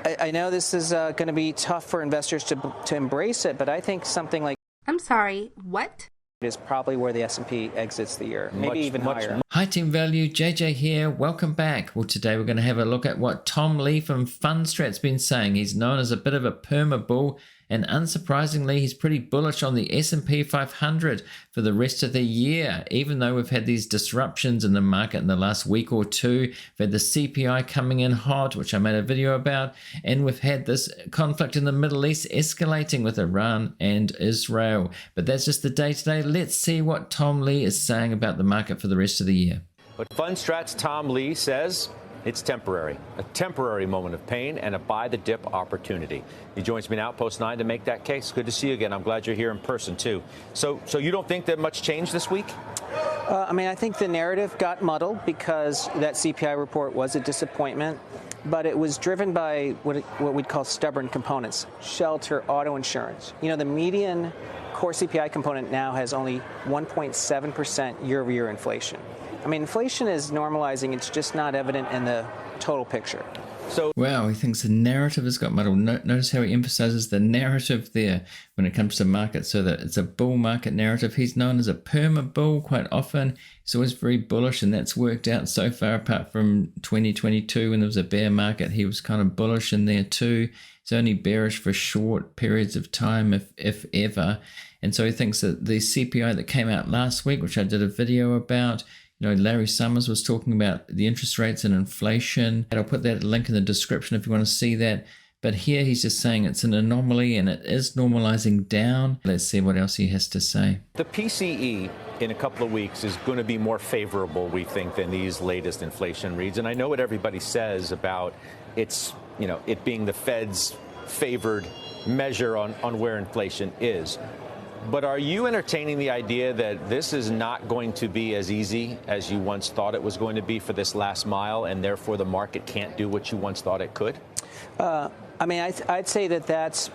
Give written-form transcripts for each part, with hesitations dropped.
I know this is going to be tough for investors to embrace it, but I think something like I'm sorry, what? is probably where the S&P exits the year, maybe even higher. Hi Team Value, JJ here. Welcome back. Well, today we're going to have a look at what Tom Lee from Fundstrat's been saying. He's known as a bit of a perma bull, and unsurprisingly, he's pretty bullish on the S&P 500 for the rest of the year, even though we've had these disruptions in the market in the last week or two. We've had the CPI coming in hot, which I made a video about, and we've had this conflict in the Middle East escalating with Iran and Israel. But that's just the day-to-day. Let's see what Tom Lee is saying about the market for the rest of the year. But Fundstrat's Tom Lee says it's temporary, a temporary moment of pain and a buy the dip opportunity. He joins me now, Post 9, to make that case. Good to see you again. I'm glad you're here in person, too. So you don't think that much changed this week? I think the narrative got muddled because that CPI report was a disappointment, but it was driven by what we'd call stubborn components, shelter, auto insurance. You know, the median core CPI component now has only 1.7% year-over-year inflation. I mean, inflation is normalizing. It's just not evident in the total picture. So, wow, he thinks the narrative has got muddled. Notice how he emphasizes the narrative there when it comes to markets, so that it's a bull market narrative. He's known as a perma bull quite often. He's always very bullish, and that's worked out so far, apart from 2022 when there was a bear market. He was kind of bullish in there too. He's only bearish for short periods of time, if ever. And so he thinks that the CPI that came out last week, which I did a video about, you know, Larry Summers was talking about the interest rates and inflation. And I'll put that link in the description if you want to see that. But here he's just saying it's an anomaly and it is normalizing down. Let's see what else he has to say. the PCE in a couple of weeks is going to be more favorable, we think, than these latest inflation reads. And I know what everybody says about it's, you know, it being the Fed's favored measure on where inflation is. But are you entertaining the idea that this is not going to be as easy as you once thought it was going to be for this last mile, and therefore the market can't do what you once thought it could? I'd say that that's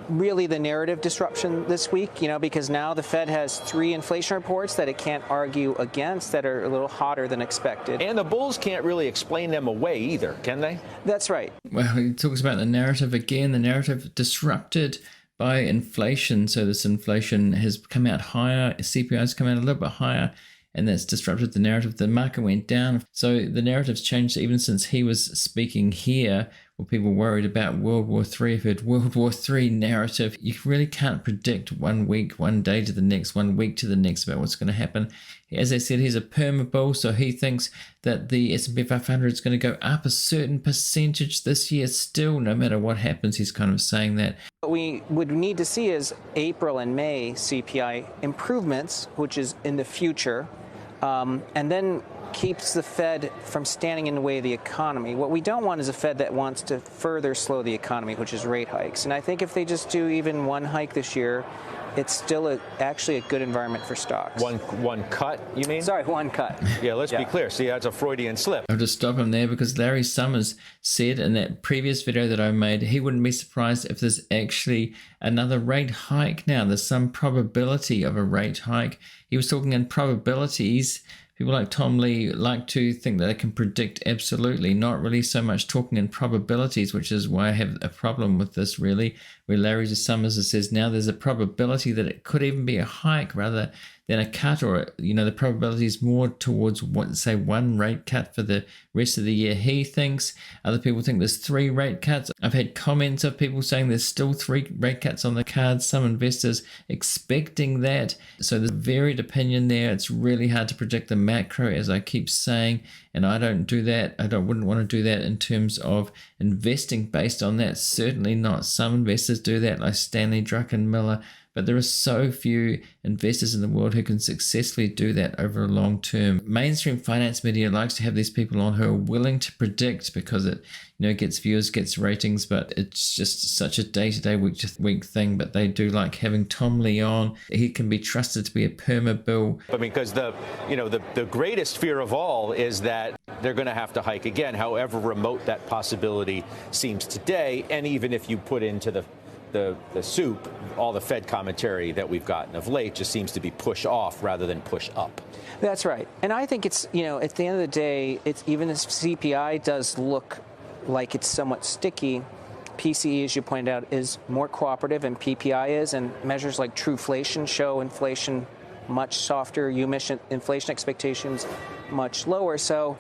really the narrative disruption this week, you know, because now the Fed has 3 inflation reports that it can't argue against that are a little hotter than expected. And the bulls can't really explain them away either, can they? That's right. Well, he talks about the narrative again, the narrative disrupted by inflation. So this inflation has come out higher, CPI has come out a little bit higher, and that's disrupted the narrative. The market went down. So the narrative's changed even since he was speaking here. Well, people worried about World War III. If it's World War III narrative, you really can't predict 1 week, 1 day to the next, 1 week to the next about what's going to happen. As I said, he's a perma bull, so he thinks that the S&P 500 is going to go up a certain percentage this year still, no matter what happens. He's kind of saying that. What we would need to see is April and May CPI improvements, which is in the future, and then keeps the Fed from standing in the way of the economy. What we don't want is a Fed that wants to further slow the economy, which is rate hikes. And I think if they just do even 1 hike this year, it's still actually a good environment for stocks. One cut, you mean? Sorry, 1 cut. Yeah, let's be clear. See, that's a Freudian slip. I'll just stop him there because Larry Summers said in that previous video that I made, he wouldn't be surprised if there's actually another rate hike now. There's some probability of a rate hike. He was talking in probabilities. People like Tom Lee like to think that they can predict absolutely, not really so much talking in probabilities, which is why I have a problem with this really, where Larry Summers says now there's a probability that it could even be a hike rather than a cut, or, you know, the probability is more towards, say, 1 rate cut for the rest of the year, he thinks. Other people think there's 3 rate cuts. I've had comments of people saying there's still 3 rate cuts on the cards, some investors expecting that. So there's varied opinion there. It's really hard to predict the macro, as I keep saying, and I don't do that. Wouldn't want to do that in terms of investing based on that. Certainly not. Some investors do that, like Stanley Druckenmiller, but there are so few investors in the world who can successfully do that over a long term. Mainstream finance media likes to have these people on who are willing to predict because it, you know, gets views, gets ratings, but it's just such a day-to-day, week thing. But they do like having Tom Lee on. He can be trusted to be a perma bull. Because the greatest fear of all is that they're going to have to hike again, however remote that possibility seems today. And even if you put into the soup, all the Fed commentary that we've gotten of late just seems to be push off rather than push up. That's right. And I think it's, you know, at the end of the day, it's even as CPI does look like it's somewhat sticky, PCE, as you pointed out, is more cooperative than PPI is, and measures like Trueflation show inflation much softer, inflation expectations much lower. So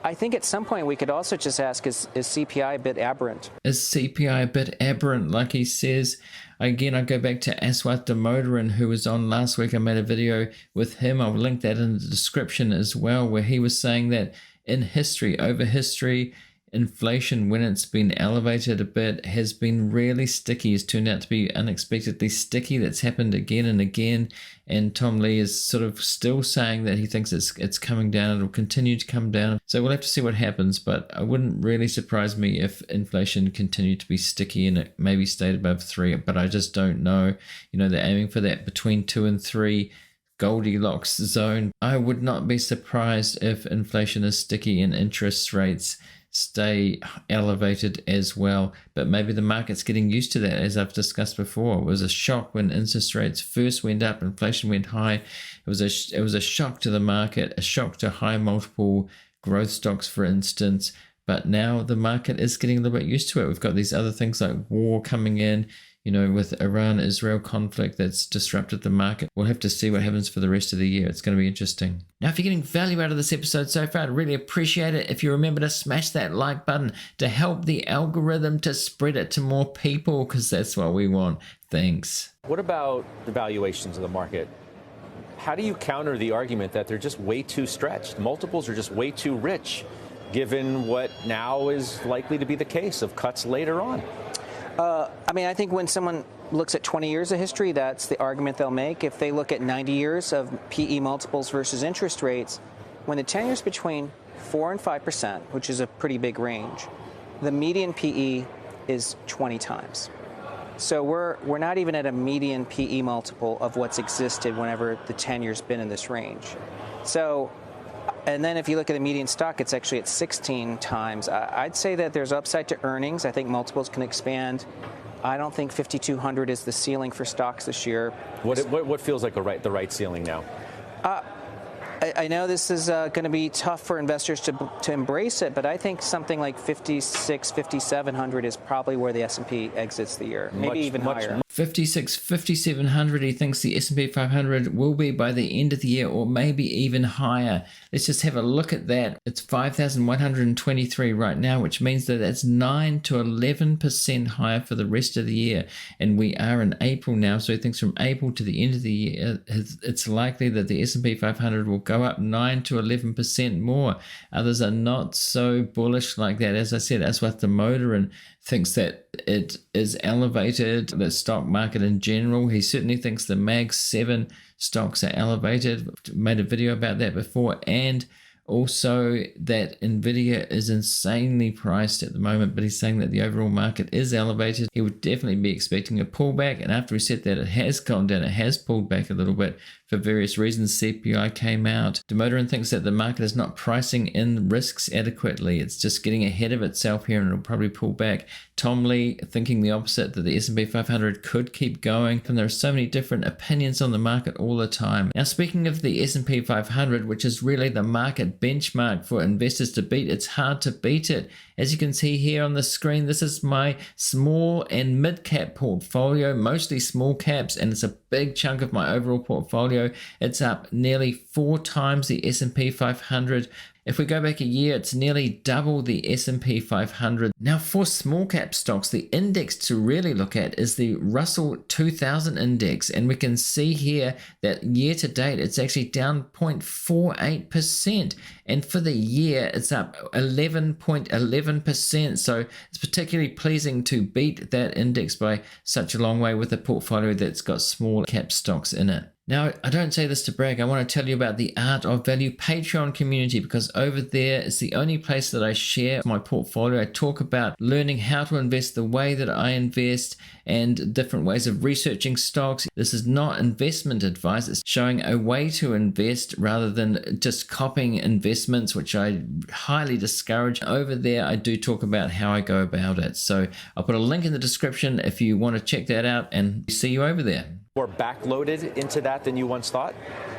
I think at some point we could also just ask, is CPI a bit aberrant? Is CPI a bit aberrant, like he says? Again, I go back to Aswath Damodaran, who was on last week. I made a video with him. I'll link that in the description as well, where he was saying that in history, over history, inflation, when it's been elevated a bit, has been really sticky. It's turned out to be unexpectedly sticky. That's happened again and again. And Tom Lee is sort of still saying that he thinks it's coming down. It'll continue to come down. So we'll have to see what happens. But it wouldn't really surprise me if inflation continued to be sticky and it maybe stayed above 3. But I just don't know. You know, they're aiming for that between 2 and 3 Goldilocks zone. I would not be surprised if inflation is sticky and interest rates stay elevated as well, but maybe the market's getting used to that. As I've discussed before, it was a shock when interest rates first went up, inflation went high. It was a shock to the market, a shock to high multiple growth stocks, for instance. But now the market is getting a little bit used to it. We've got these other things like war coming in, you know, with Iran-Israel conflict that's disrupted the market. We'll have to see what happens for the rest of the year. It's going to be interesting. Now, if you're getting value out of this episode so far, I'd really appreciate it if you remember to smash that like button to help the algorithm to spread it to more people, because that's what we want. Thanks. What about the valuations of the market? How do you counter the argument that they're just way too stretched? Multiples are just way too rich, given what now is likely to be the case of cuts later on? I mean, I think when someone looks at 20 years of history, that's the argument they'll make. If they look at 90 years of PE multiples versus interest rates, when the 10 years between 4 and 5%, which is a pretty big range, the median PE is 20 times. So we're not even at a median PE multiple of what's existed whenever the 10 years been in this range. So, and then if you look at the median stock, it's actually at 16 times. I'd say that there's upside to earnings. I think multiples can expand. I don't think 5,200 is the ceiling for stocks this year. What feels like the right ceiling now? I know this is going to be tough for investors to embrace it, but I think something like 56, 5,700 is probably where the S&P exits the year, maybe even higher. 56, 5,700 he thinks the S&P 500 will be by the end of the year, or maybe even higher. Let's just have a look at that. It's 5,123 right now, which means that that's 9 to 11% higher for the rest of the year. And we are in April now, so he thinks from April to the end of the year, it's likely that the S&P 500 will go up 9 to 11% more. Others are not so bullish like that. As I said, Aswath Damodaran thinks that it is elevated, the stock market in general. He certainly thinks the Mag 7 stocks are elevated. Made a video about that before. And also that Nvidia is insanely priced at the moment, but he's saying that the overall market is elevated. He would definitely be expecting a pullback. And after he said that it has gone down, it has pulled back a little bit for various reasons. CPI came out. Damodaran thinks that the market is not pricing in risks adequately. It's just getting ahead of itself here and it'll probably pull back. Tom Lee thinking the opposite, that the S&P 500 could keep going. And there are so many different opinions on the market all the time. Now, speaking of the S&P 500, which is really the market benchmark for investors to beat, it's hard to beat it. As you can see here on the screen, this is my small and mid-cap portfolio, mostly small caps, and it's a big chunk of my overall portfolio. It's up nearly 4 times the S&P 500. If we go back a year, it's nearly double the S&P 500. Now, for small cap stocks, the index to really look at is the Russell 2000 index. And we can see here that year to date, it's actually down 0.48%. And for the year, it's up 11.11%. So it's particularly pleasing to beat that index by such a long way with a portfolio that's got small cap stocks in it. Now, I don't say this to brag. I want to tell you about the Art of Value Patreon community, because over there is the only place that I share my portfolio. I talk about learning how to invest the way that I invest and different ways of researching stocks. This is not investment advice. It's showing a way to invest rather than just copying investments, which I highly discourage. Over there, I do talk about how I go about it. So I'll put a link in the description if you want to check that out, and see you over there. More backloaded into that than you once thought?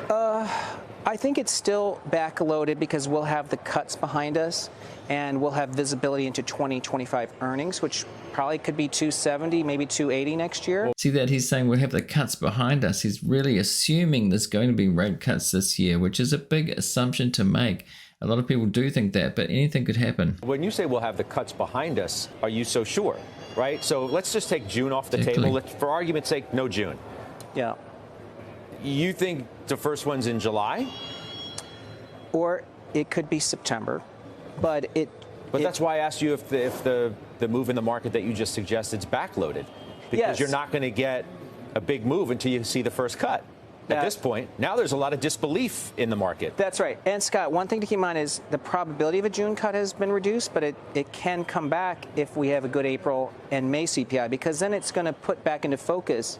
I think it's still backloaded because we'll have the cuts behind us. and we'll have visibility into 2025 earnings, which probably could be 270, maybe 280 next year. See that he's saying we'll have the cuts behind us. He's really assuming there's going to be rate cuts this year, which is a big assumption to make. A lot of people do think that, but anything could happen. When you say we'll have the cuts behind us, are you so sure, right? So let's just take June off the table. For argument's sake, no June. Yeah. You think the first one's in July? Or it could be September, but that's why I asked you if the move in the market that you just suggested is backloaded, because yes. You're not going to get a big move until you see the first cut. At this point, now there's a lot of disbelief in the market. That's right. And Scott, one thing to keep in mind is the probability of a June cut has been reduced, but it can come back if we have a good April and May CPI, because then it's going to put back into focus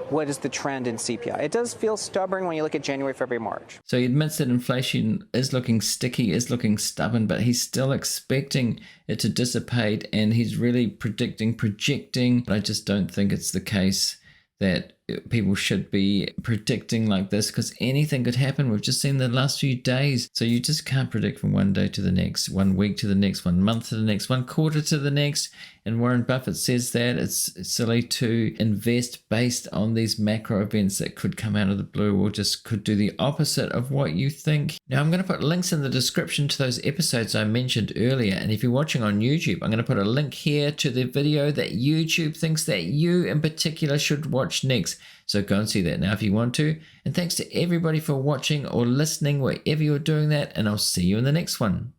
what is the trend in CPI. It does feel stubborn when you look at January, February, March. So he admits that inflation is looking sticky, is looking stubborn, but he's still expecting it to dissipate, and he's really projecting. But I just don't think it's the case that people should be predicting like this, because anything could happen. We've just seen the last few days. So you just can't predict from one day to the next, 1 week to the next, 1 month to the next, 1 quarter to the next. And Warren Buffett says that it's silly to invest based on these macro events that could come out of the blue, or just could do the opposite of what you think. Now, I'm going to put links in the description to those episodes I mentioned earlier. And if you're watching on YouTube, I'm going to put a link here to the video that YouTube thinks that you in particular should watch next. So go and see that now if you want to. And thanks to everybody for watching or listening wherever you're doing that. And I'll see you in the next one.